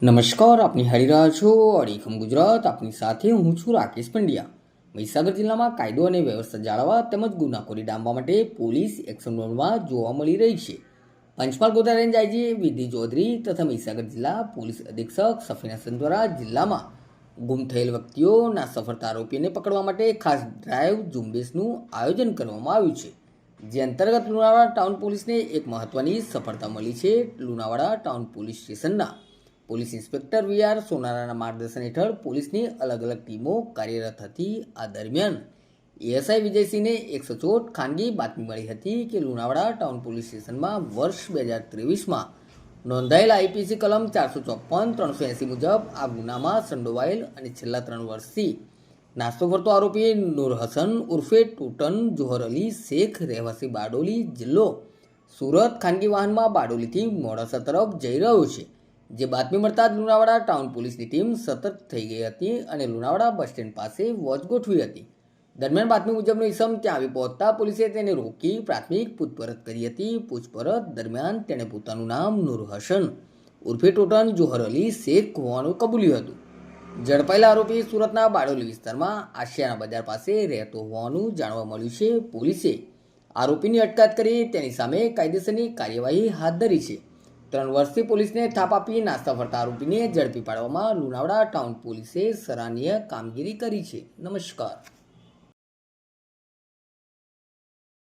નમસ્કાર, આપની હારી રહ્યા છો અડીખમ ગુજરાત. આપની સાથે હું છું રાકેશ પંડ્યા. મહીસાગર જિલ્લામાં કાયદો અને વ્યવસ્થા જાળવવા તેમજ ગુનાખોરી ડામવા માટે પોલીસ એક્શન મોડમાં જોવા મળી રહી છે. પંચમહાલ ગોધરા રેન્જ આઈજી વિધિ ચૌધરી તથા મહીસાગર જિલ્લા પોલીસ અધિક્ષક સફીન હસન દ્વારા જિલ્લામાં ગુમ થયેલ વ્યક્તિઓના સફળતા આરોપીને પકડવા માટે ખાસ ડ્રાઈવ ઝુંબેશનું આયોજન કરવામાં આવ્યું છે. જે અંતર્ગત લુણાવાડા ટાઉન પોલીસને એક મહત્વની સફળતા મળી છે. લુણાવાડા ટાઉન પોલીસ સ્ટેશનના પોલીસ ઇન્સ્પેક્ટર વીઆર સોનારાના માર્ગદર્શન હેઠળ પોલીસની અલગ અલગ ટીમો કાર્યરત હતી. આ દરમિયાન એએસઆઈ વિજયસિંહને એક સચોટ ખાનગી બાતમી મળી હતી કે લુણાવાડા ટાઉન પોલીસ સ્ટેશનમાં વર્ષ 2023માં નોંધાયેલ આઈપીસી કલમ 454-380 મુજબ આ ગુનામાં સંડોવાયેલ અને છેલ્લા 3 વર્ષથી નાસ્તો કરતો આરોપી નૂર હસન ઉર્ફે ટૂટન જોહર અલી શેખ રહેવાસી બારડોલી જિલ્લો સુરત ખાનગી વાહનમાં બારડોલીથી મોડાસા તરફ જઈ રહ્યો છે. જે બાતમી મળતા જ લુણાવાડા ટાઉન પોલીસની ટીમ સતર્ક થઈ ગઈ હતી અને લુણાવાડા બસ સ્ટેન્ડ પાસે વોચ ગોઠવી હતી. દરમિયાન બાતમી મુજબનો ઈસમ ત્યાં આવી પહોંચતા પોલીસે તેને રોકી પ્રાથમિક પૂછપરછ કરી હતી. પૂછપરછ દરમિયાન તેણે પોતાનું નામ નૂર હસન ઉર્ફે ટોટન જોહર અલી શેખ હોવાનું કબૂલ્યું હતું. ઝડપાયેલા આરોપી સુરતના બારડોલી વિસ્તારમાં આશિયાના બજાર પાસે રહેતો હોવાનું જાણવા મળ્યું છે. પોલીસે આરોપીની અટકાયત કરી તેની સામે કાયદેસરની કાર્યવાહી હાથ ધરી છે. 3 વર્ષથી પોલીસને થાપ આપી નાસ્તા ફરતા આરોપીને ઝડપી પાડવામાં લુણાવાડા ટાઉન પોલીસે સરાહનીય કામગીરી કરી છે. નમસ્કાર.